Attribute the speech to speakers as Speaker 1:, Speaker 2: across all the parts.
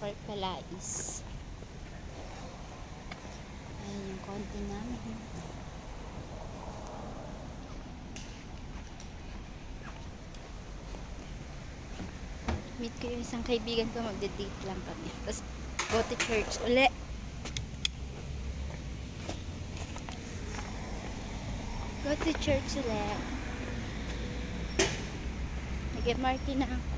Speaker 1: Park Palais. Ayan yung konti namin. Meet ko yung isang kaibigan ko, magde-date lang kami. Tapos go to church uli. Go to church uli. Nag-MRT na ako.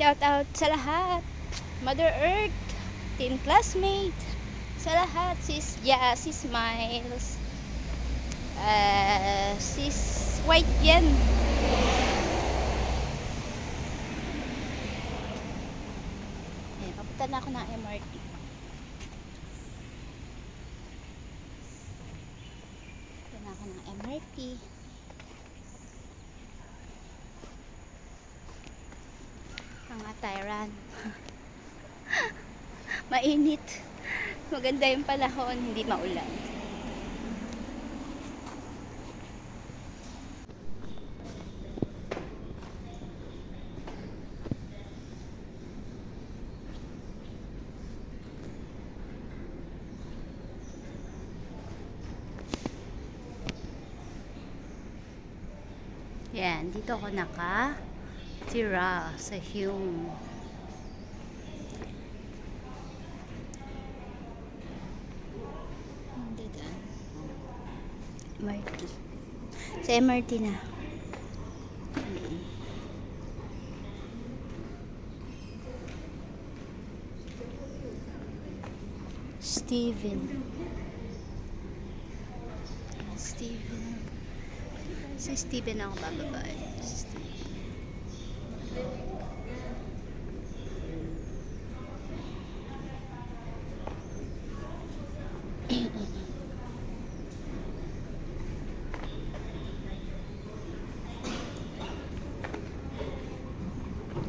Speaker 1: Shout out sa lahat. Mother Earth, team classmate, sa lahat. Sis Smiles, sis White Yen. Ayan, papunta na ako ng MRT. Papunta na ako ng MRT. Ang Atayran. Mainit. Maganda yung panahon, hindi maulan. Yan, dito ako tira sa Hume. MRT. Sa MRT na. Steven. Si Steven ako bababa. Si Steven.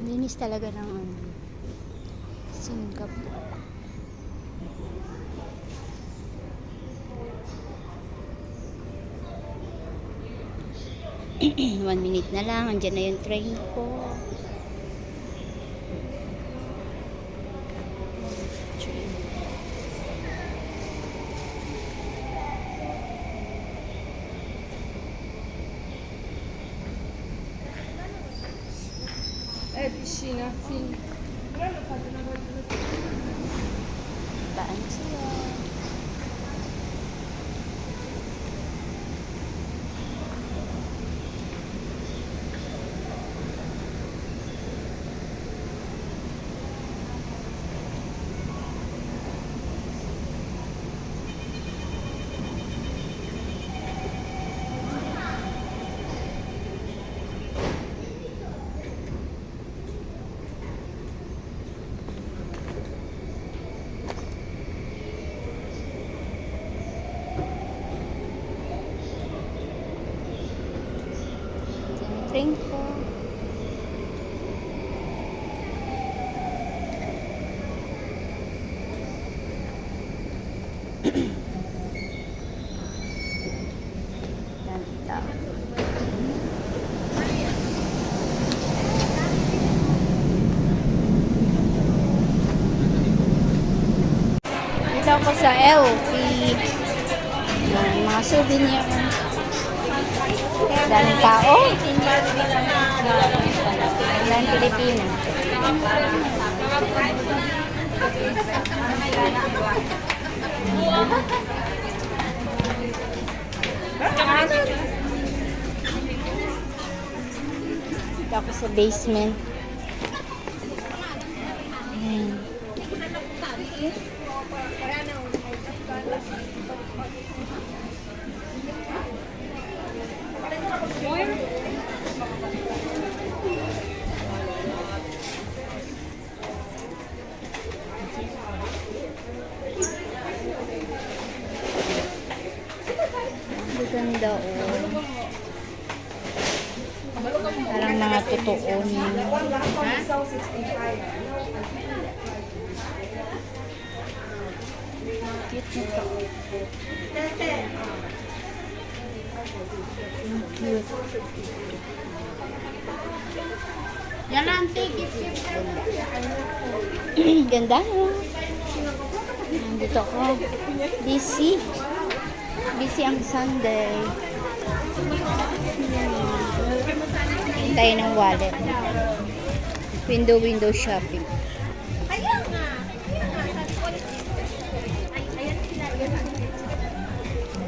Speaker 1: Linis talaga ng Singapore. One minute na lang, andyan na yung train ko.
Speaker 2: Piscina, sim.
Speaker 1: Baan sila. Train ko. Ganda. Dito ako sa LP. Mga souvenir. Daming tao. Daming Pilipino. Dito ako sa basement. Ayan. Ganda oh. Parang mga tutuon. Cute nito. Cute.
Speaker 2: Yan lang, take it.
Speaker 1: Ganda, no? Nandito ako. Busy. Busy ang Sunday. Hintay ng wallet. Window shopping.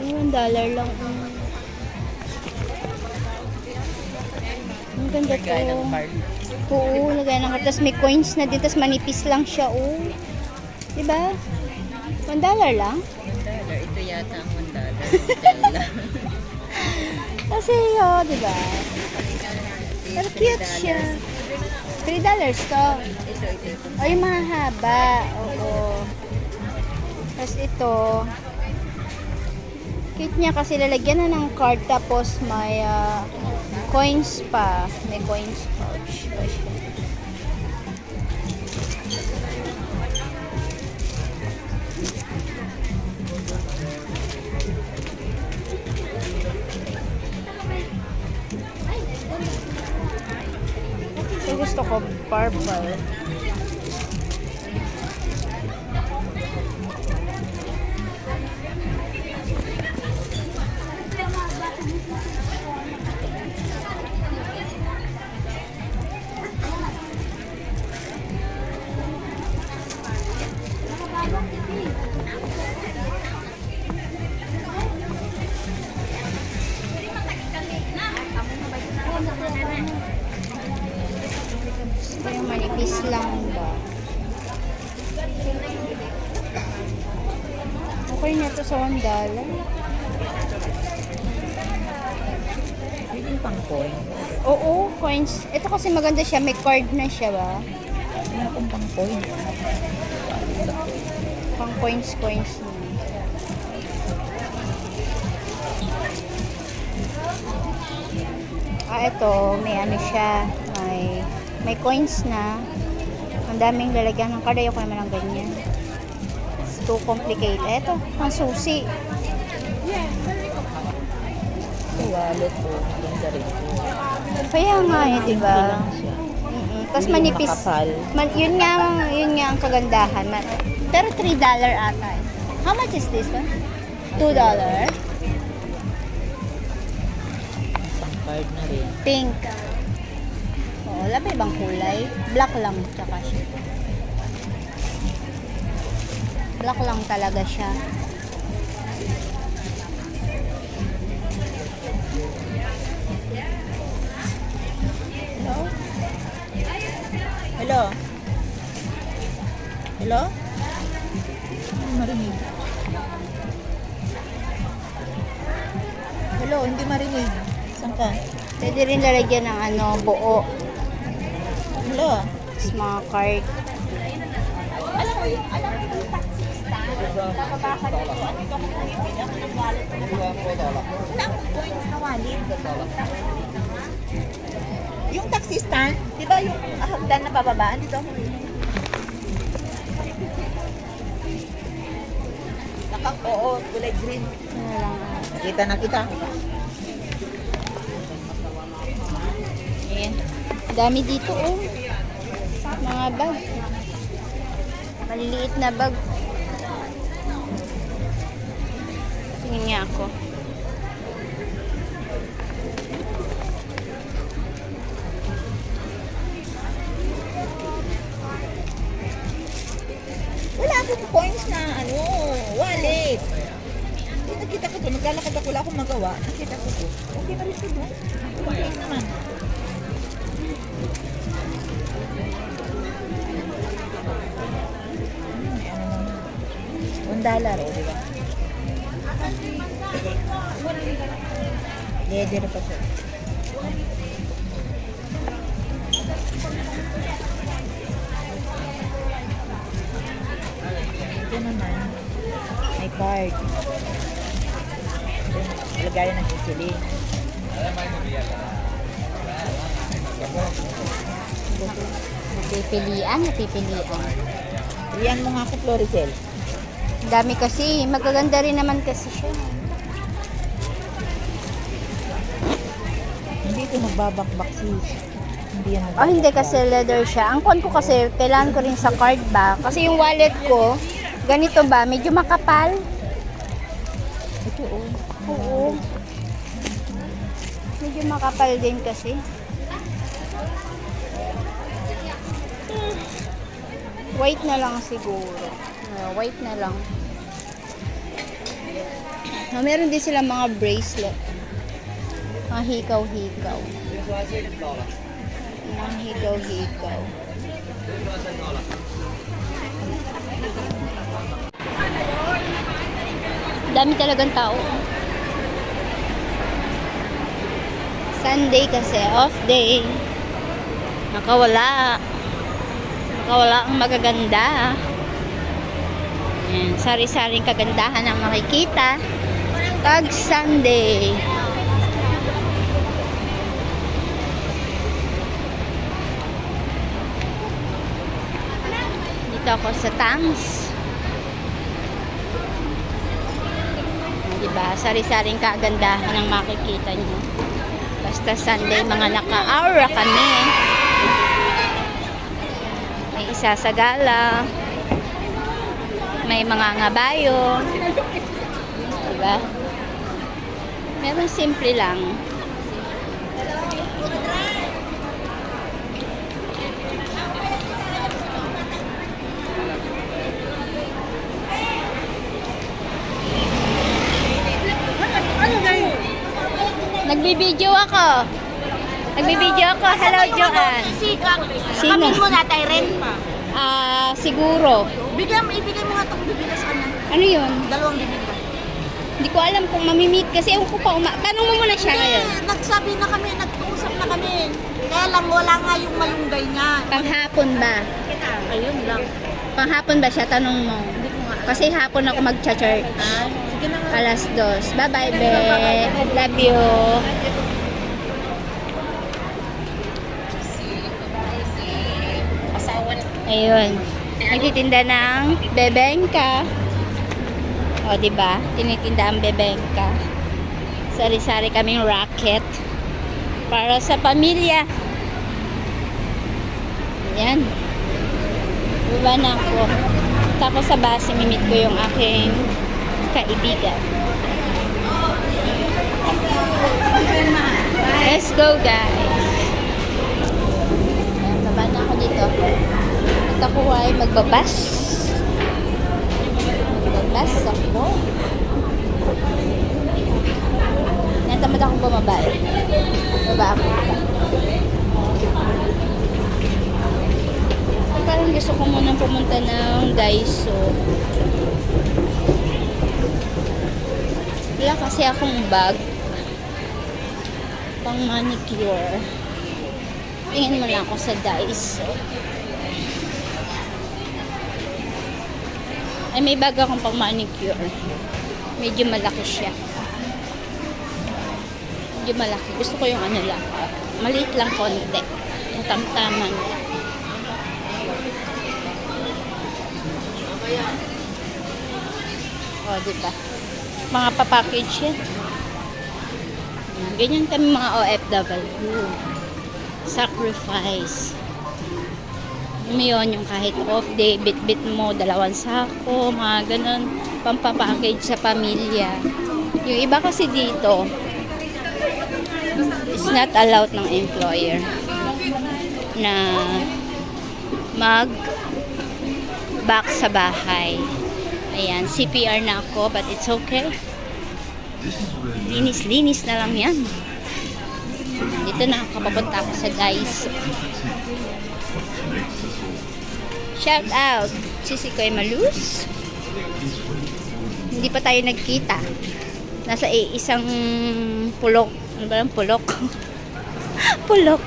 Speaker 1: $1 lang. Ang ganda to. Oo, lagay ng card. Tapos may coins na din. Tapos manipis lang siya. Oh. Diba? $1 lang?
Speaker 2: Ito yata ang $1.
Speaker 1: Kasi, oh, diba? Pero cute siya. $3 to.
Speaker 2: Ito.
Speaker 1: Ay, mahaba. Oo. Tapos ito. Cute niya kasi lalagyan na ng card. Tapos may coins pa. May coins pouch pa siya. So, gusto ko purple. Gusto yung manipis lang ba? Okay na to sa $1.
Speaker 2: Pwedeng pang coin.
Speaker 1: Oo, coins. Ito kasi maganda siya. May card na siya ba?
Speaker 2: Wala akong pang coin.
Speaker 1: Pang coins na. Ito. May ano siya. May coins na. Ang daming lalagyan ng card. Ayoko naman ng ganyan. It's too complicated. Ito, ang susi.
Speaker 2: Ito wallet ko. Ganda rin po.
Speaker 1: Kaya nga eh, diba?
Speaker 2: Simple lang siya.
Speaker 1: Tapos
Speaker 2: Hindi
Speaker 1: manipis.
Speaker 2: makapal.
Speaker 1: Yun nga ang kagandahan. Pero $3 ata. How much is this one? $2.
Speaker 2: Isang card na rin.
Speaker 1: Pink. Wala pa ibang kulay. Black lang tsaka siya. Black lang talaga siya.
Speaker 2: Hello? Hello? Hello? Hindi marinig. Hello, hindi marinig. Saan ka?
Speaker 1: Pwede rin lalagyan ng buo.
Speaker 2: Hello?
Speaker 1: Tapos mga card.
Speaker 2: Alam mo yung taxi stand? Bababa ka dito. Ano ito kung bumibili ako ng wallet ko? Wala akong coins na wallet. Yung taxi stand, di ba yung hagdan na bababaan dito? Oo, kulay green.
Speaker 1: Ano lang.
Speaker 2: Nakita na kita.
Speaker 1: Ayan. Dami dito oh. Mga bag. Maliliit na bag. Tingin niya ako.
Speaker 2: Wala akong coins na wallet. Hindi nakita ko to. Naglalakad ako, wala akong magawa. Nakita ko to. Okay na rin ito doon. Okay naman. $1, oh, di ba? Leather pa siya. Ito naman, may card. Ito, lagayan ng sisili.
Speaker 1: Napipilian.
Speaker 2: Iyan mo nga ako, Floricel.
Speaker 1: Ang dami kasi, magaganda rin naman kasi siya.
Speaker 2: Hindi ito magbabakbak sis. Hindi yan
Speaker 1: Oh, hindi kasi leather siya. Ang kon ko kasi, kailangan ko rin sa card ba? Kasi yung wallet ko, ganito ba, medyo makapal.
Speaker 2: Ito oh.
Speaker 1: Oo. Medyo makapal din kasi. White na lang siguro. White na lang. Meron din sila mga bracelet. Mga hikaw-hikaw. Mga hikaw-hikaw. Dami talagang tao. Sunday kasi, off day. Nakawala ang magaganda. Ayan, sari-saring kagandahan ang makikita pag Sunday. Dito ako sa Tangs. Diba? Sari-saring kagandahan ang makikita nyo. Basta Sunday, mga naka-aura kami. May isa sa gala. May mga ngabayo. Diba? Meron simple lang. Nagbibideo ako. Hello, Joanne. Sino?
Speaker 3: Kapit mo na, Tyren.
Speaker 1: Siguro.
Speaker 3: Ibigay mo nga itong bibila sa kanya.
Speaker 1: Ano yun?
Speaker 3: 2 bibila.
Speaker 1: Hindi ko alam kung mamimit kasi ewan ko pa. Tanong mo muna siya ngayon.
Speaker 3: Nagsabi na kami, nag-uusap na kami. Kaya lang, wala nga yung malunggay niya.
Speaker 1: Panghapon ba?
Speaker 3: Ayun lang.
Speaker 1: Panghapon ba siya? Tanong mo. Kasi hapon ako mag-church.
Speaker 3: Sige na nga.
Speaker 1: Alas 2. Bye-bye, be. Love you. Ayun. Nagtitinda ng bebengka. O, diba? Tinitinda ang bebengka. Sari-sari kaming racket. Para sa pamilya. Ayan. Baba na ako. Tapos sa base, mimit ko yung aking kaibigan. Let's go, guys. Ayan, baba na ako dito. At ako ay magbabas. Magbabas ako. Natamad akong bumaba eh. Baba ako. Parang gusto ko munang pumunta ng Daiso. Wala kasi akong bag pang manicure. Tingin mo lang ako sa Daiso. Ay, may bag akong pang manicure. Medyo malaki siya. Medyo malaki. Gusto ko yung ano lang. Maliit lang konti. Tamtaman. O, diba? Mga papackage yan. Ganyan kami mga OFW. Sacrifice. Yun, yung kahit off day, bit-bit mo, 2 sako, mga ganun, pampapackage sa pamilya. Yung iba kasi dito, is not allowed ng employer na mag-back sa bahay. Ayan, CPR na ako, but it's okay. Linis-linis na lang yan. Dito na ako, papunta ako sa Daiso. Shout out, Sisi Koy Malus. Hindi pa tayo nagkita. Nasa isang pulok. Ano ba yung pulok? Pulok.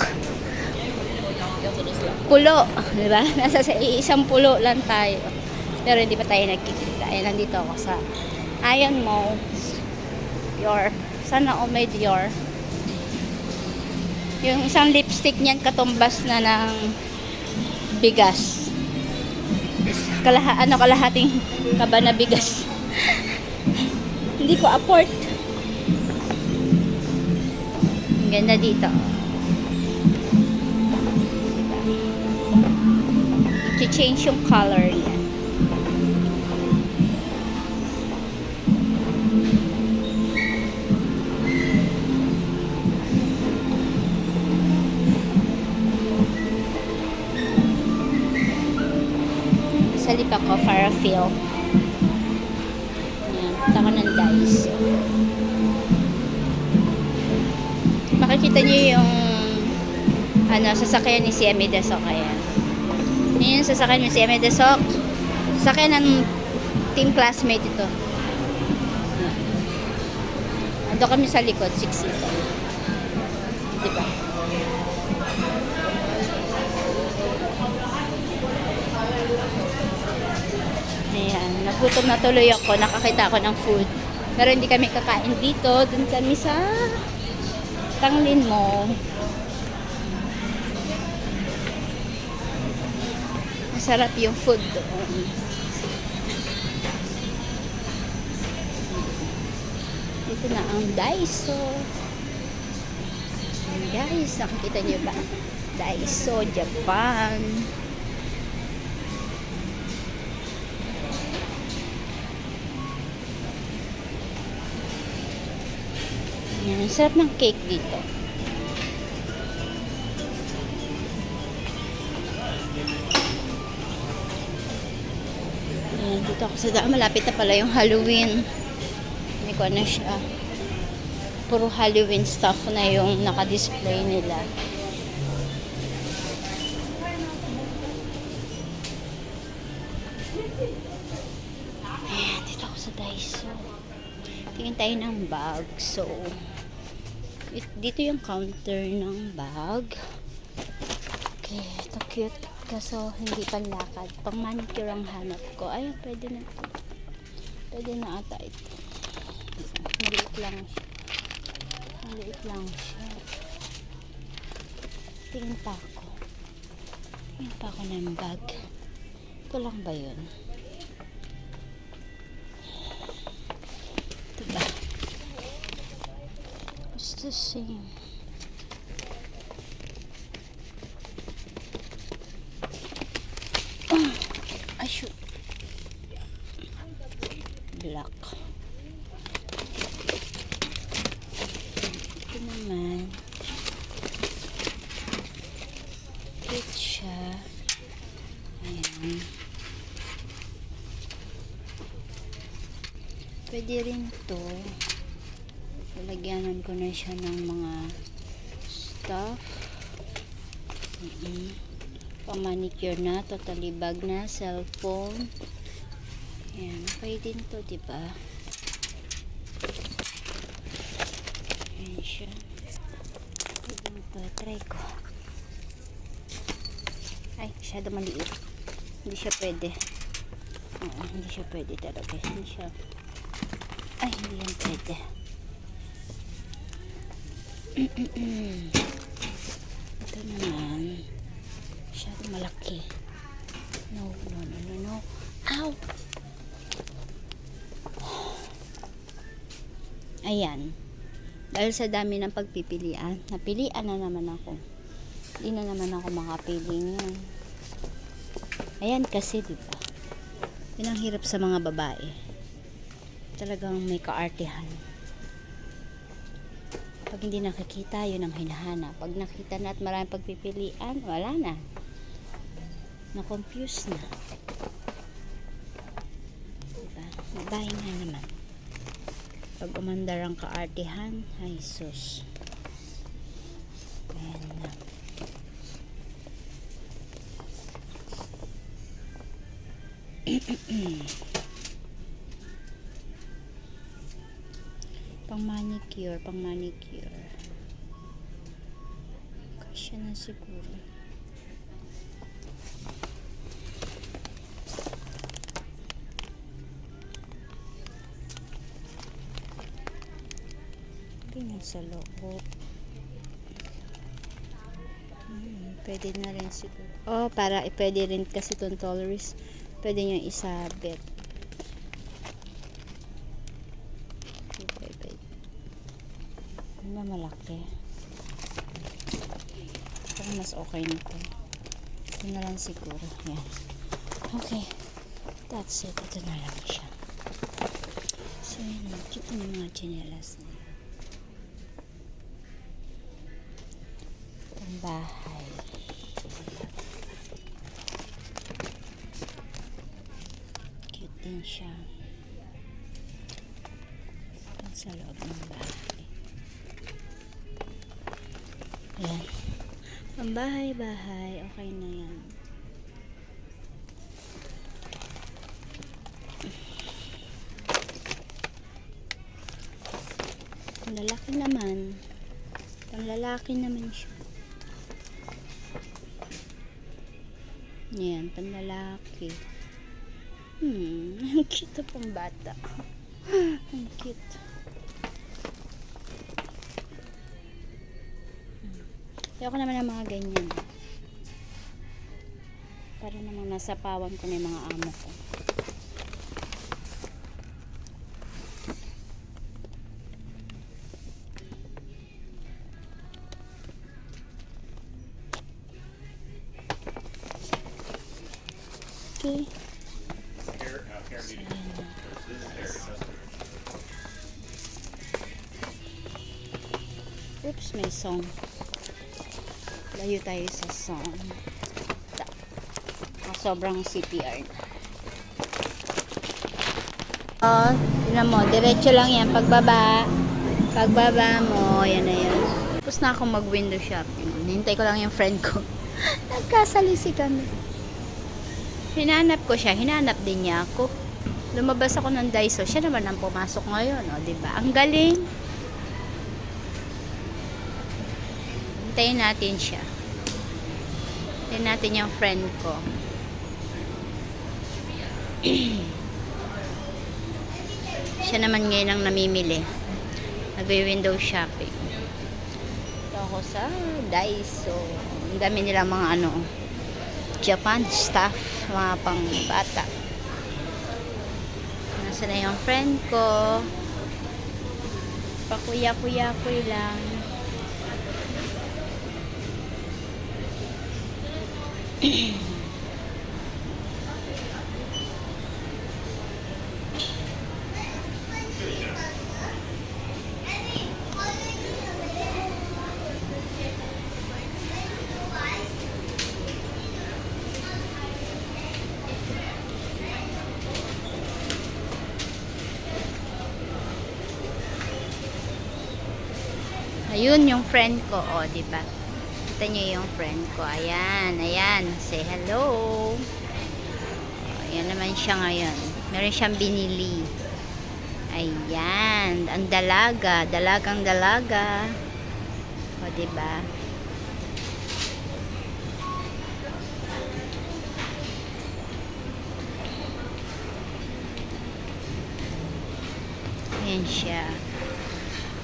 Speaker 1: Pulo, di ba? Nasa isang pulo lang tayo. Pero hindi pa tayo nagkikita. Ayan, nandito ako sa Ion Mall. Dior. Sana all may Dior. Yung isang lipstick niyan katumbas na ng bigas. Kalahating kaba na bigas. Hindi ko afford. Ang ganda dito. I-change yung color niya. Sa lip ako para feel. Yan. Punta ko ng Daiso. Makikita niyo yung sasakyan ni Sieme Desok. Ayan. Yan yung sasakyan ni Sieme Desok. Sasakyan ng team classmate ito. Ando kami sa likod, 6-seater. Diba? Ayan, nagutom na tuloy ako. Nakakita ako ng food. Pero hindi kami kakain dito. Dun kami sa Tanglin Mall. Masarap yung food doon. Ito na ang Daiso. Ayan guys, nakikita niyo ba? Daiso, Japan. Ayan, ang sarap ng cake dito. Ayan, dito ako sa daan. Malapit na pala yung Halloween. Hindi ko na siya. Puro Halloween stuff na yung naka-display nila. Ayan, dito ako sa Daiso. Tingin tayo ng bag. So, dito yung counter ng bag. Okay, ito cute. Kaso, hindi panlakad. Pang manicure ang hanap ko. Ay, pwede na ito. Pwede na ata ito. Maliit lang siya. Maliit lang siya. Tingin pa ako. Tingin pa ako ng bag. Ito lang ba yun? Ito ba? It's the same. Ay, shoot. Black. Ito naman. Cute siya. Ayan. Pwede rin to. Lalagyanan ko na siya ng mga stuff. Pamanicure na, totally bag na, cellphone. Ayan, okay din to, diba? Ayan siya. Ayan to, try ko. Ay, masyado maliit. Hindi siya pwede. Oo, hindi siya pwede talaga. Hindi siya. Ay, hindi yan pwede. Ito naman. Masyado malaki. No, no, no, no, no. Ow! Ayan. Dahil sa dami ng pagpipilian, napilian na naman ako. Hindi na naman ako makapili ngayon. Ayan kasi, diba? Yun ang hirap sa mga babae. Talagang may kaartihan. Pag hindi nakikita, yun ang hinahanap. Pag nakita na at maraming pagpipilian, wala na. Na-confuse na. Diba? Babae nga naman. Pag umandar ang kaartihan, ay sus. Ayan na. Pang manicure. Kasya na siguro. Tingnan sa loob. Pwede na rin siguro. Oh, para pwede rin kasi itong tolerance. Pwede nyo isabit. Ano ba malaki? Parang mas okay nito. Ito na lang siguro. Yan. Okay. That's it. Ito na lang siya. So, yun. Cute yung mga chinelas na yun. Pambahay. Cute din siya. Yan sa loob ng bahay. Ayan. Pambahay-bahay. Okay na yan. Lalaki naman. Panlalaki naman siya. Yan, panlalaki. Ang cute pang bata. Ang cute. Ayoko naman ng mga ganyan. Para namang nasa pawan ko na yung mga amo ko. Okay. Oops, may song. Layo tayo sa song. Sobrang CPR na. Tignan mo, diretso lang yan. Pagbaba mo, yan na yan. Tapos na ako mag-window shopping. Hintay ko lang yung friend ko. Nagkasalisi kami. Hinanap ko siya, hinanap din niya ako. Lumabas ako ng Daiso, siya naman ang pumasok ngayon, o, diba? Ang galing. Hintayin natin siya. Hintayin natin yung friend ko. Siya naman ngayon ang namimili. Nagwi-window shopping. Ito ako sa Daiso. Ang dami nila mga ano, Japan stuff, mga pang bata. Nasa na yung friend ko. Pakuya-kuya-kuy lang. Ayun yung friend ko, oh, di ba? Kita niyo yung friend ko. Ayan, ayan. Say hello. Oh, ayan naman siya ngayon. Meron siyang binili. Ayan, ang dalaga, dalagang dalaga. O, di ba? Ayan siya.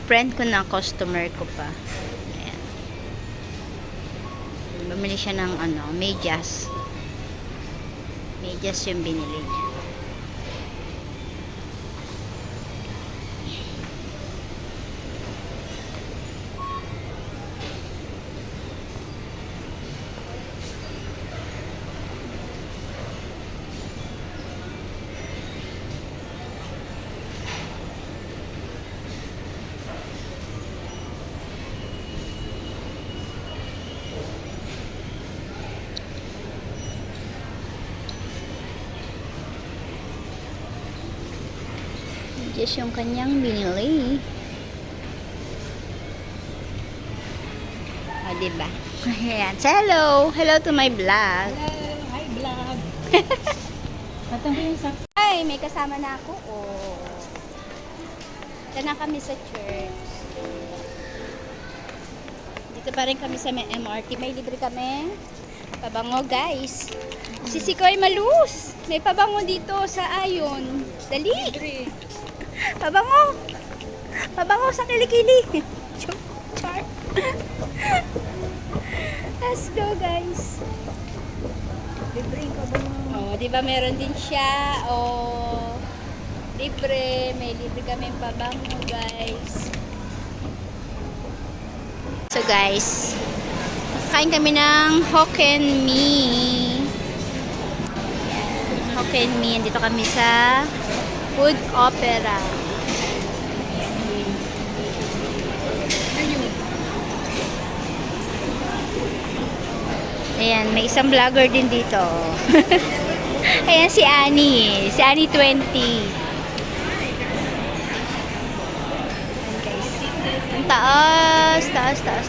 Speaker 1: Friend ko na, customer ko pa. Ayan. Bumili siya ng ano, medyas. Medyas yung binili niya. Just yung kanyang binili. O, diba? Ayan. So, hello! Hello to my vlog.
Speaker 2: Hello! Hi, vlog! Patang ko yung
Speaker 1: Ay, may kasama na ako. Oh. Diyan na kami sa church. Dito pa rin kami sa may MRT. May libre kami. Pabango, guys. Si Sikoy Malus. May pabango dito sa Ayon. Dali! Pabango! Pabango sa kilikili! Char! Pasko, guys.
Speaker 2: Libre ka ba?
Speaker 1: Oh, di ba meron din siya? Oh, libre. May libre kami pabango, guys. So, guys, kain kami ng Hokkien Mee. Yan, Hokkien Mee. Dito kami sa Food Opera. Ayan, may isang vlogger din dito. Ayan si Annie. Si Annie 20. Ayan, guys. Ang taas, taas, taas,